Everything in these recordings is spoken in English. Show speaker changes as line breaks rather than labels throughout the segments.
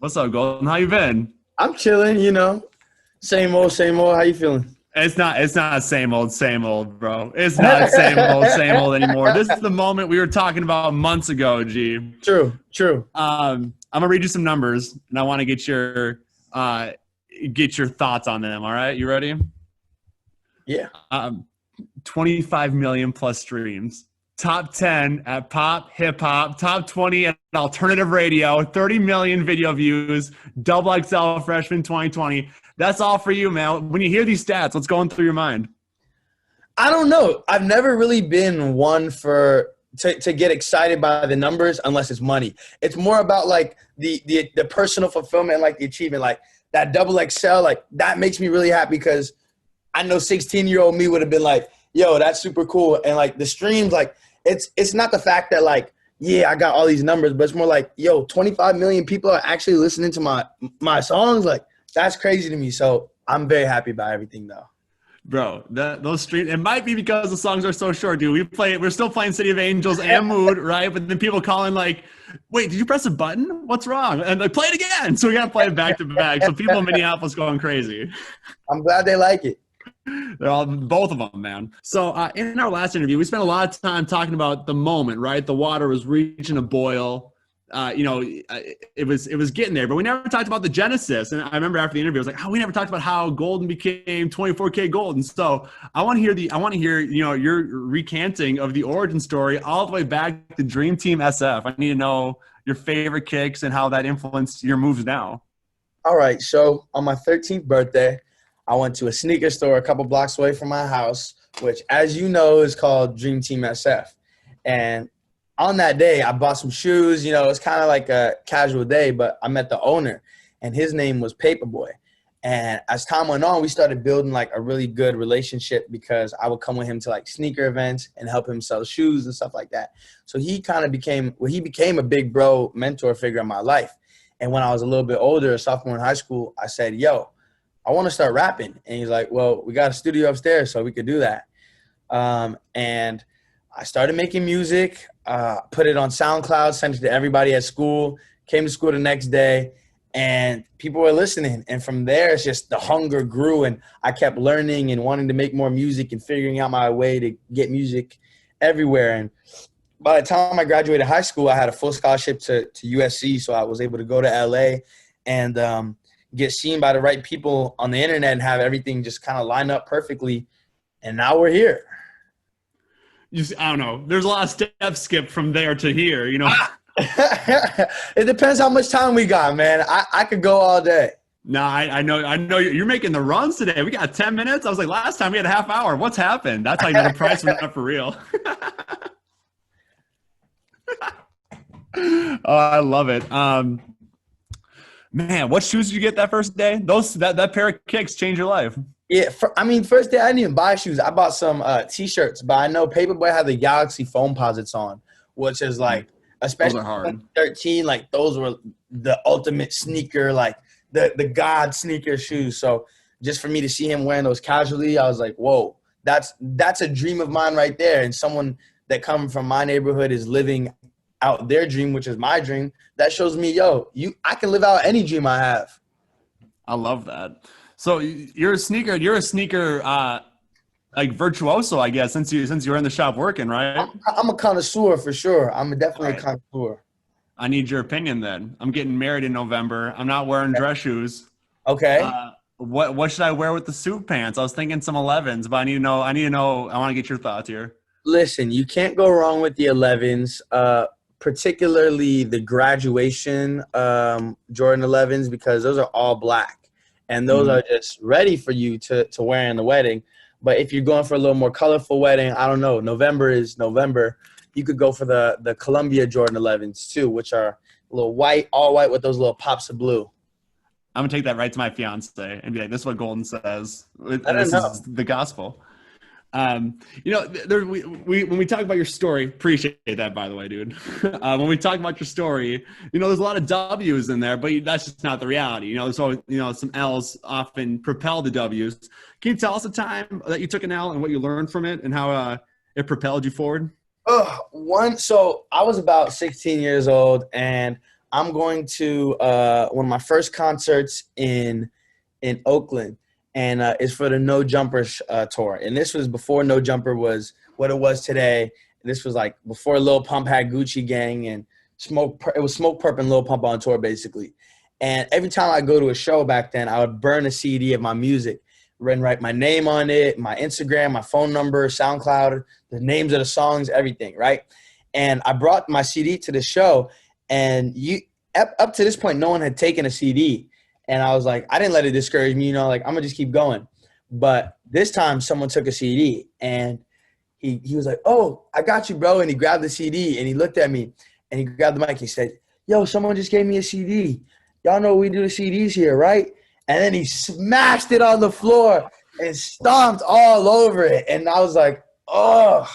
What's up, Golden? How you been?
I'm chilling, Same old, same old. How you feeling?
It's not same old, bro. It's not same old anymore. This is the moment we were talking about months ago, G.
True, true.
I'm gonna read you some numbers, and I want to get your thoughts on them. All right, you ready?
Yeah.
25 million plus streams. Top 10 at pop, hip hop, top 20 at alternative radio, 30 million video views, double XL freshman 2020. That's all for you, man. When you hear these stats, what's going through your mind?
I don't know. I've never really been one to get excited by the numbers unless it's money. It's more about like the personal fulfillment, like the achievement, like that double XL, like that makes me really happy because I know 16-year-old me would have been like, yo, that's super cool. And like the streams, like it's not the fact that like, yeah, I got all these numbers, but it's more like, yo, 25 million people are actually listening to my songs. Like that's crazy to me. So I'm very happy about everything though.
Bro, those streams, it might be because the songs are so short, dude. We're still playing City of Angels and Mood, right? But then people calling like, wait, did you press a button? What's wrong? And like, play it again. So we got to play it back to back. So people in Minneapolis going crazy.
I'm glad they like it.
They're all, both of them, man. So in our last interview, we spent a lot of time talking about the moment, right? The water was reaching a boil. It was getting there, but we never talked about the genesis. And I remember after the interview, I was like, we never talked about how Golden became 24kGoldn. So I want to hear, your recanting of the origin story all the way back to Dream Team SF. I need to know your favorite kicks and how that influenced your moves now.
All right. So on my 13th birthday, I went to a sneaker store a couple blocks away from my house, which, as you know, is called Dream Team SF. And on that day, I bought some shoes. It's kind of like a casual day, but I met the owner, and his name was Paperboy. And as time went on, we started building like a really good relationship because I would come with him to like sneaker events and help him sell shoes and stuff like that. So he became a big bro mentor figure in my life. And when I was a little bit older, a sophomore in high school, I said, yo, I want to start rapping. And he's like, well, we got a studio upstairs, so we could do that. And I started making music, put it on SoundCloud, sent it to everybody at school, came to school the next day, and people were listening. And from there, it's just the hunger grew, and I kept learning and wanting to make more music and figuring out my way to get music everywhere. And by the time I graduated high school, I had a full scholarship to USC, so I was able to go to LA and get seen by the right people on the internet and have everything just kind of line up perfectly. And now we're here.
I don't know. There's a lot of steps skipped from there to here,
It depends how much time we got, man. I could go all day.
No, I know you're making the runs today. We got 10 minutes. I was like, last time we had a half hour. What's happened? That's how you know the price went up for real. Oh, I love it. Man, what shoes did you get that first day? That pair of kicks changed your life.
Yeah, first day I didn't even buy shoes. I bought some T-shirts, but I know Paperboy had the Galaxy foam posits on, which is like, especially 2013, like those were the ultimate sneaker, like the god sneaker shoes. So just for me to see him wearing those casually, I was like, whoa, that's a dream of mine right there. And someone that coming from my neighborhood is living out their dream, which is my dream. That shows me, I can live out any dream I have.
I love that. So you're a sneaker like virtuoso, I guess, since you were in the shop working, right?
I'm a connoisseur for sure. I'm definitely a connoisseur.
I need your opinion then. I'm getting married in November. I'm not wearing dress shoes.
Okay.
What should I wear with the suit pants? I was thinking some 11s, but I need to know. I want to get your thoughts here.
Listen, you can't go wrong with the 11s. Particularly the graduation Jordan 11s, because those are all black and those are just ready for you to wear in the wedding. But if you're going for a little more colorful wedding, I don't know, November is November, you could go for the Columbia Jordan 11s too, which are a little white, all white with those little pops of blue.
I'm gonna take that right to my fiance and be like, this is what Golden says.
This
is the gospel. When we talk about your story, appreciate that, by the way, dude. When we talk about your story, there's a lot of W's in there, but that's just not the reality. There's always, some L's often propel the W's. Can you tell us a time that you took an L and what you learned from it and how it propelled you forward?
So I was about 16 years old, and I'm going to one of my first concerts in Oakland, and it's for the No Jumpers tour. And this was before No Jumper was what it was today. This was like before Lil Pump had Gucci Gang and it was Smoke Perp and Lil Pump on tour basically. And every time I go to a show back then, I would burn a CD of my music, and write my name on it, my Instagram, my phone number, SoundCloud, the names of the songs, everything, right? And I brought my CD to the show, and up to this point, no one had taken a CD. And I was like, I didn't let it discourage me, like, I'm gonna just keep going. But this time someone took a CD, and he was like, oh, I got you, bro. And he grabbed the CD, and he looked at me, and he grabbed the mic. He said, yo, someone just gave me a CD. Y'all know we do the CDs here, right? And then he smashed it on the floor and stomped all over it. And I was like, oh,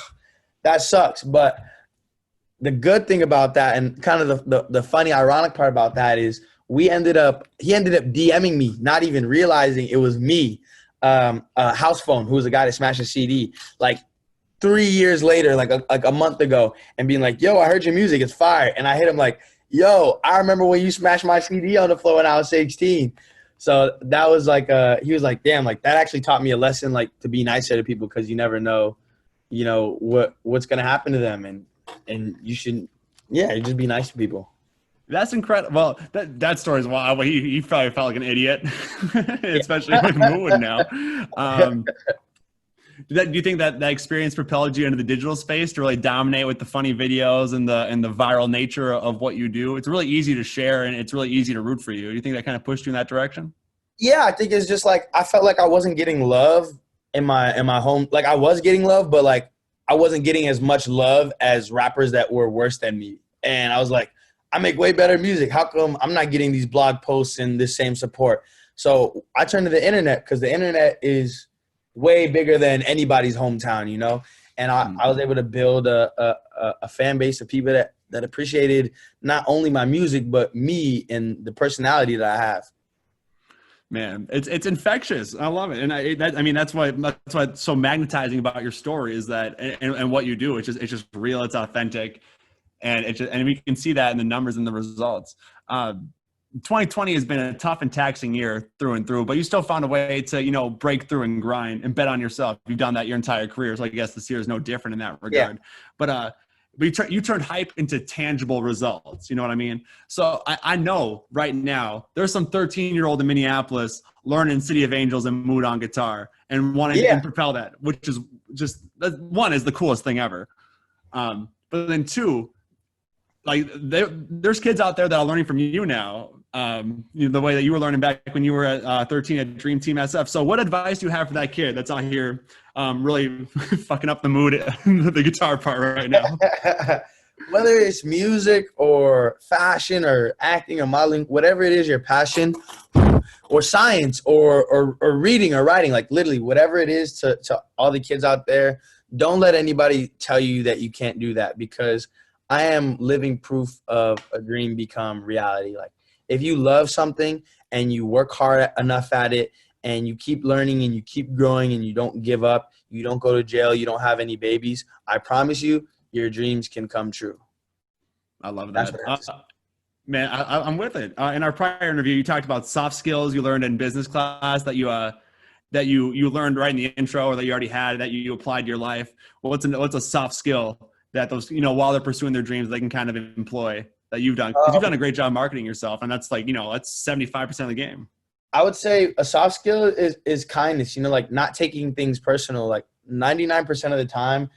that sucks. But the good thing about that, and kind of the funny, ironic part about that is he ended up DMing me, not even realizing it was me, House Phone, who was the guy that smashed the CD, like 3 years later, like a month ago, and being like, yo, I heard your music, it's fire. And I hit him like, yo, I remember when you smashed my CD on the floor when I was 16. So that was like, he was like, damn, like that actually taught me a lesson, like to be nicer to people, because you never know, what's going to happen to them. And you should, you just be nice to people.
That's incredible. Well, that story is wild. He probably felt like an idiot, especially when moving now. Do you think that experience propelled you into the digital space to really dominate with the funny videos and the viral nature of what you do? It's really easy to share, and it's really easy to root for you. Do you think that kind of pushed you in that direction?
Yeah, I think it's just like I felt like I wasn't getting love in my home. Like I was getting love, but like I wasn't getting as much love as rappers that were worse than me. And I was like, I make way better music. How come I'm not getting these blog posts and this same support? So I turned to the internet, because the internet is way bigger than anybody's hometown, and I was able to build a fan base of people that appreciated not only my music, but me and the personality that I have.
Man, it's infectious. I love it. And that's why it's so magnetizing about your story is that, and what you do, it's just real, it's authentic. And and we can see that in the numbers and the results. 2020 has been a tough and taxing year through and through, but you still found a way to, break through and grind and bet on yourself. You've done that your entire career. So I guess this year is no different in that regard. Yeah. But you turned hype into tangible results. You know what I mean? So I know right now there's some 13-year-old in Minneapolis learning City of Angels and Mood on guitar and wanting to propel that, which is just, one, is the coolest thing ever. But then two, like there's kids out there that are learning from you now, the way that you were learning back when you were at 13 at Dream Team SF. So what advice do you have for that kid that's out here really fucking up the mood, the guitar part right now?
Whether it's music or fashion or acting or modeling, whatever it is, your passion, or science or reading or writing, like literally whatever it is, to all the kids out there, don't let anybody tell you that you can't do that, because I am living proof of a dream become reality. Like if you love something and you work hard enough at it and you keep learning and you keep growing and you don't give up, you don't go to jail, you don't have any babies, I promise you, your dreams can come true.
I love that. Man, I'm with it. In our prior interview, you talked about soft skills you learned in business class that you learned right in the intro, or that you already had, that you applied to your life. Well, what's a soft skill that those, while they're pursuing their dreams, they can kind of employ that you've done? Because you've done a great job marketing yourself, and that's like, that's 75% of the game.
I would say a soft skill is kindness, like not taking things personal. Like 99% of the time,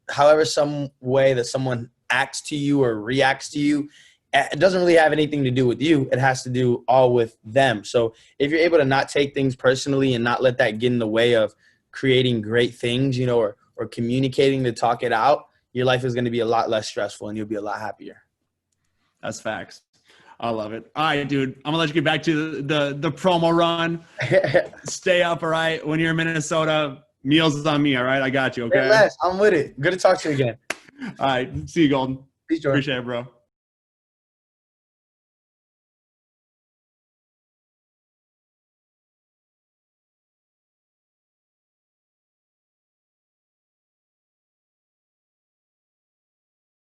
however some way that someone acts to you or reacts to you, it doesn't really have anything to do with you. It has to do all with them. So if you're able to not take things personally and not let that get in the way of creating great things, or communicating to talk it out, your life is going to be a lot less stressful and you'll be a lot happier.
That's facts. I love it. All right, dude. I'm gonna let you get back to the promo run. Stay up, all right? When you're in Minnesota, meals on me, all right? I got you, okay?
Hey, Les, I'm with it. Good to talk to you again.
All right. See you, Golden.
Peace, Jordan.
Appreciate it, bro.